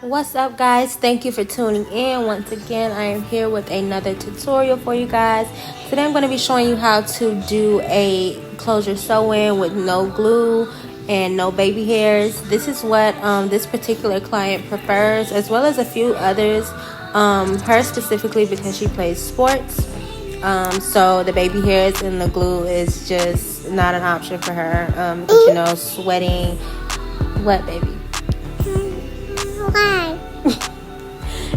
What's up, guys? Thank you for tuning in. Once again, I am here with another tutorial for you guys. Today I'm going to be showing you how to do a closure sew-in with no glue and no baby hairs. This is what this particular client prefers, as well as a few others. Her specifically because she plays sports. So the baby hairs and the glue is just not an option for her. Because, you know, sweating. What, baby?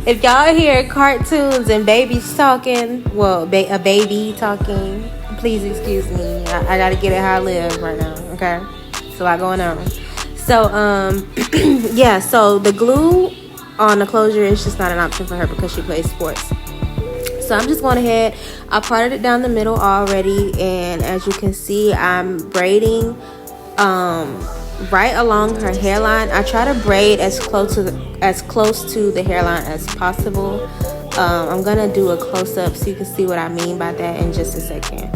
If y'all hear cartoons and babies talking, well, a baby talking, please excuse me. I gotta get it how I live right now, okay? It's a lot going on. So, yeah, so the glue on the closure is just not an option for her because she plays sports. So I'm just going ahead. I parted it down the middle already, and as you can see, I'm braiding right along her hairline. I try to braid as close to the hairline as possible. I'm gonna do a close-up so you can see what I mean by that in just a second.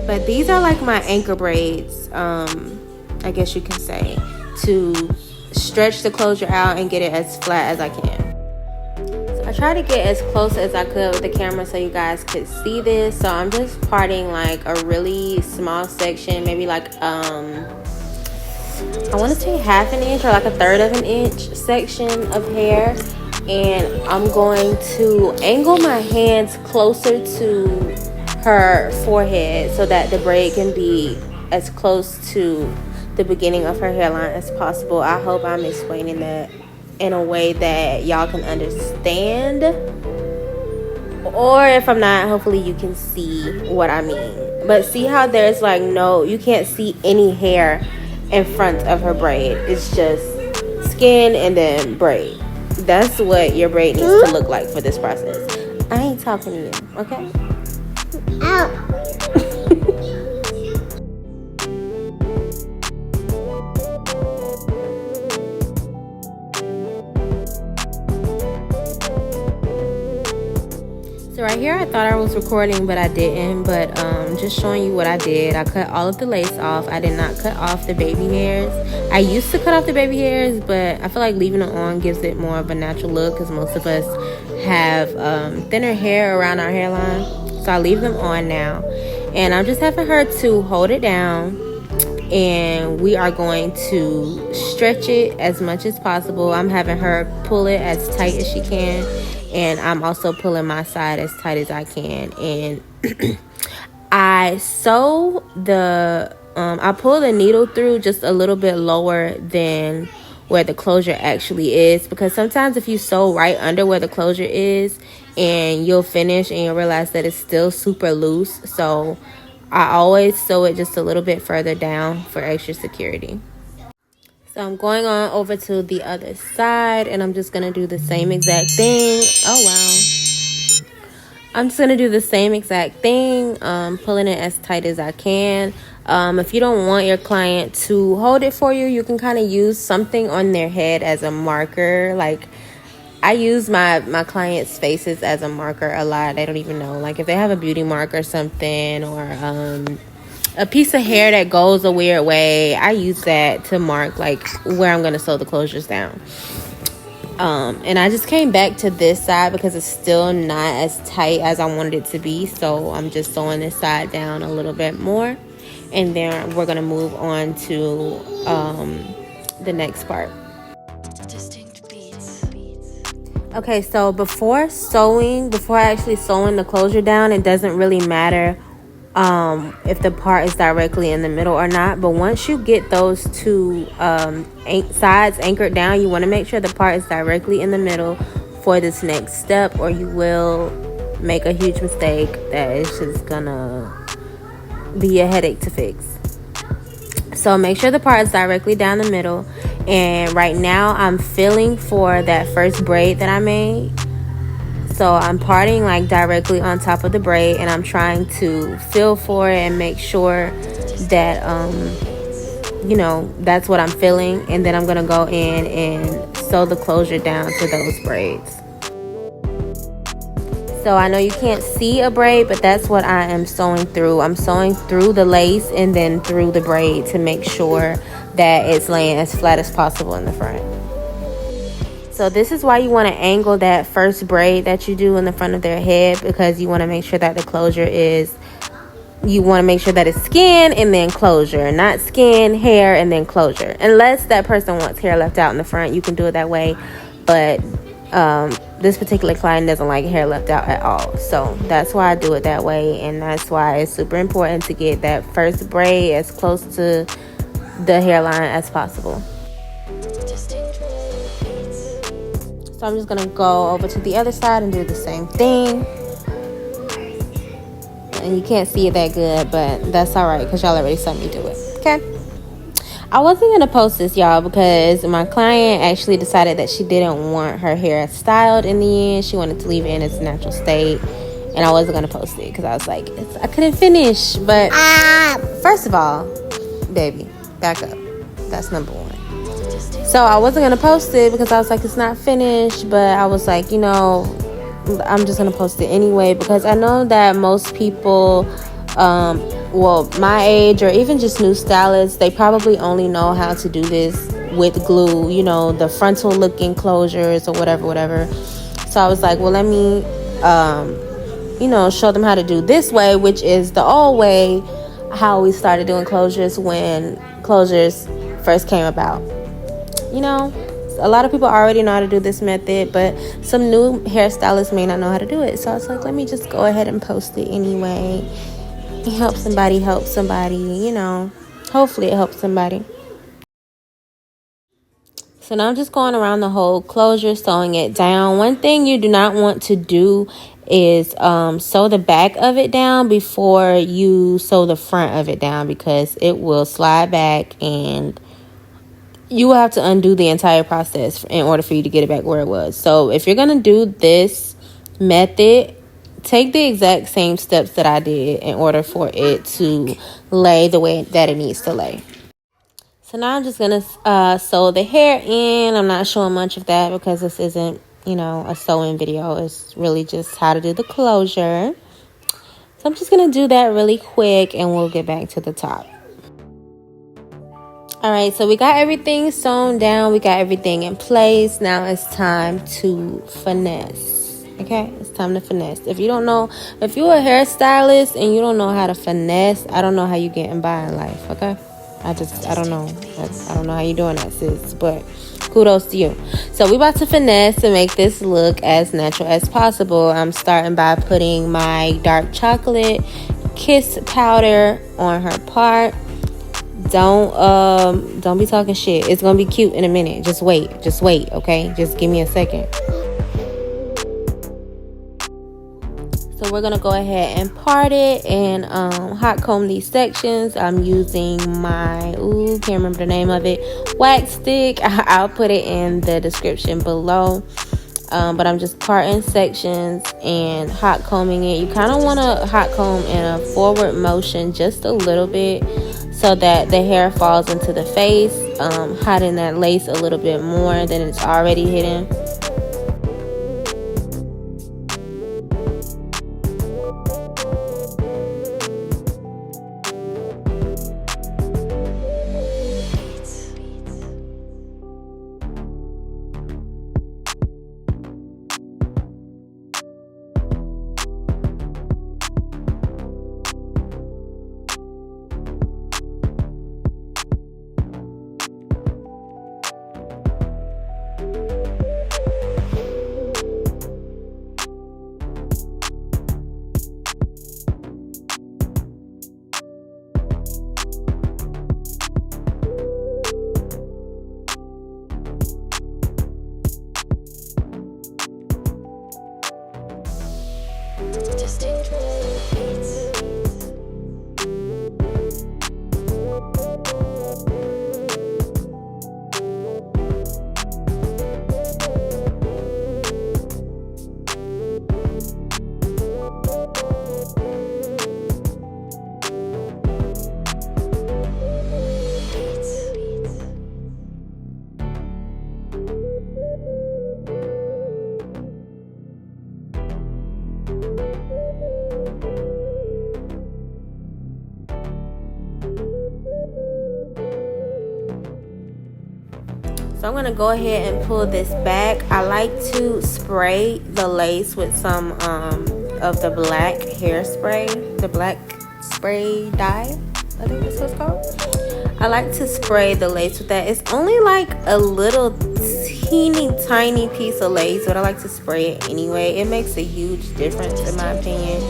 But these are like my anchor braids, I guess you can say, to stretch the closure out and get it as flat as I can. So I try to get as close as I could with the camera so you guys could see this. So I'm just parting like a really small section, maybe like I want to say half an inch or like a third of an inch section of hair, and I'm going to angle my hands closer to her forehead so that the braid can be as close to the beginning of her hairline as possible. I hope I'm explaining that in a way that y'all can understand, or if I'm not, hopefully you can see what I mean. But see how there's like you can't see any hair in front of her braid. It's just skin and then braid. That's what your braid needs to look like for this process. I ain't talking to you, okay? Ow. So right here I thought I was recording, but I didn't. But just showing you what I did. I cut all of the lace off. I did not cut off the baby hairs. I used to cut off the baby hairs, but I feel like leaving it on gives it more of a natural look because most of us have thinner hair around our hairline. So I leave them on now, and I'm just having her to hold it down, and we are going to stretch it as much as possible. I'm having her pull it as tight as she can, and I'm also pulling my side as tight as I can. And I sew I pull the needle through just a little bit lower than where the closure actually is, because sometimes if you sew right under where the closure is, and you'll finish and you'll realize that it's still super loose. So I always sew it just a little bit further down for extra security. So I'm going on over to the other side, and I'm just going to do the same exact thing. Oh, wow. I'm just going to do the same exact thing, pulling it as tight as I can. If you don't want your client to hold it for you, you can kind of use something on their head as a marker. Like, I use my clients' faces as a marker a lot. They don't even know. Like, if they have a beauty mark or something, or a piece of hair that goes a weird way, I use that to mark like where I'm going to sew the closures down. And I just came back to this side because it's still not as tight as I wanted it to be. So I'm just sewing this side down a little bit more. And then we're going to move on to the next part. Okay, so before actually sewing the closure down, it doesn't really matter if the part is directly in the middle or not. But once you get those two sides anchored down, you want to make sure the part is directly in the middle for this next step, or you will make a huge mistake that is just gonna be a headache to fix. So make sure the part is directly down the middle. And right now I'm feeling for that first braid that I made. So I'm parting like directly on top of the braid, and I'm trying to feel for it and make sure that that's what I'm feeling. And then I'm gonna go in and sew the closure down to those braids. So I know you can't see a braid, but that's what I am sewing through. I'm sewing through the lace and then through the braid to make sure that it's laying as flat as possible in the front. So this is why you want to angle that first braid that you do in the front of their head, because you want to make sure that the closure is, you want to make sure that it's skin and then closure, not skin, hair, and then closure. Unless that person wants hair left out in the front, you can do it that way. But this particular client doesn't like hair left out at all. So that's why I do it that way. And that's why it's super important to get that first braid as close to the hairline as possible. So I'm just going to go over to the other side and do the same thing. And you can't see it that good, but that's all right because y'all already saw me do it. Okay. I wasn't going to post this, y'all, because my client actually decided that she didn't want her hair styled in the end. She wanted to leave it in its natural state. And I wasn't going to post it because I was like, I couldn't finish. But first of all, baby, back up. That's number one. So I wasn't going to post it because I was like, it's not finished. But I was like, I'm just going to post it anyway, because I know that most people, my age or even just new stylists, they probably only know how to do this with glue, the frontal looking closures or whatever. So I was like, well, let me, show them how to do this way, which is the old way, how we started doing closures when closures first came about. A lot of people already know how to do this method, but some new hairstylists may not know how to do it. So I was like, let me just go ahead and post it anyway. Help somebody. Hopefully it helps somebody. So now I'm just going around the whole closure, sewing it down. One thing you do not want to do is sew the back of it down before you sew the front of it down, because it will slide back and you will have to undo the entire process in order for you to get it back where it was. So if you're going to do this method, take the exact same steps that I did in order for it to lay the way that it needs to lay. So now I'm just going to sew the hair in. I'm not showing much of that because this isn't, a sewing video. It's really just how to do the closure. So I'm just going to do that really quick and we'll get back to the top. All right, so we got everything sewn down. We got everything in place. Now it's time to finesse. Okay, it's time to finesse. If you're a hairstylist and you don't know how to finesse, I don't know how you getting by in life. Okay, I don't know. I don't know how you doing that, sis. But kudos to you. So we about to finesse to make this look as natural as possible. I'm starting by putting my dark chocolate kiss powder on her part. Don't be talking shit. It's gonna be cute in a minute. Just wait, okay? Just give me a second. So we're gonna go ahead and part it and hot comb these sections. I'm using my can't remember the name of it, wax stick. I'll put it in the description below. But I'm just parting sections and hot combing it. You kind of want to hot comb in a forward motion just a little bit so that the hair falls into the face, hiding that lace a little bit more than it's already hidden. So I'm gonna go ahead and pull this back. I like to spray the lace with some of the black hairspray, the black spray dye, I think that's what it's called. I like to spray the lace with that. It's only like a little teeny tiny piece of lace, but I like to spray it anyway. It makes a huge difference in my opinion.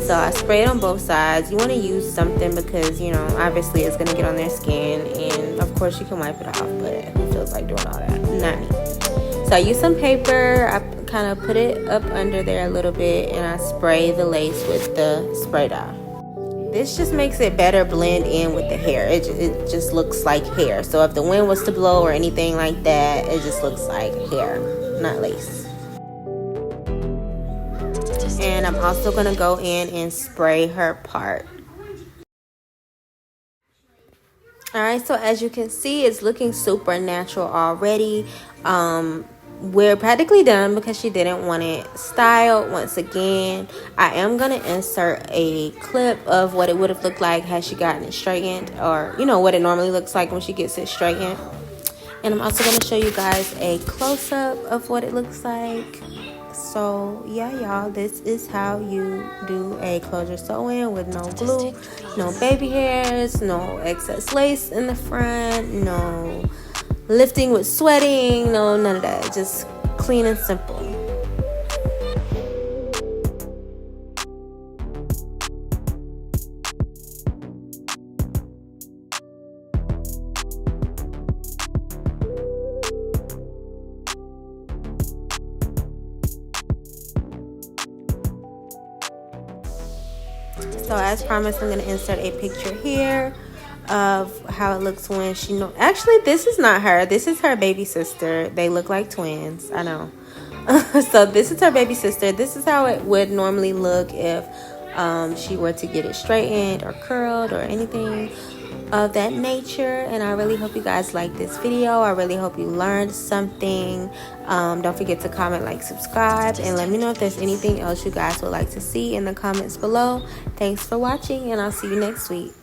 So I spray it on both sides. You want to use something because, you know, obviously it's going to get on their skin, and of course you can wipe it off, but who feels like doing all that? Not me. So I use some paper. I kind of put it up under there a little bit, and I spray the lace with the spray dye. This just makes it better blend in with the hair. It just looks like hair. So if the wind was to blow or anything like that, it just looks like hair, not lace. And I'm also going to go in and spray her part. Alright, so as you can see, it's looking super natural already. We're practically done because she didn't want it styled. Once again, I am going to insert a clip of what it would have looked like had she gotten it straightened, or, you know, what it normally looks like when she gets it straightened. And I'm also going to show you guys a close-up of what it looks like. So yeah, y'all, this is how you do a closure sew-in with no glue, no baby hairs, no excess lace in the front, no lifting with sweating, no, none of that. Just clean and simple. So as promised, I'm going to insert a picture here of how it looks when she actually, this is not her. This is her baby sister. They look like twins. I know. So this is her baby sister. This is how it would normally look if she were to get it straightened or curled or anything of that nature. And I really hope you guys like this video. I really hope you learned something. Don't forget to comment, like, subscribe, and let me know if there's anything else you guys would like to see in the comments below. Thanks for watching, and I'll see you next week.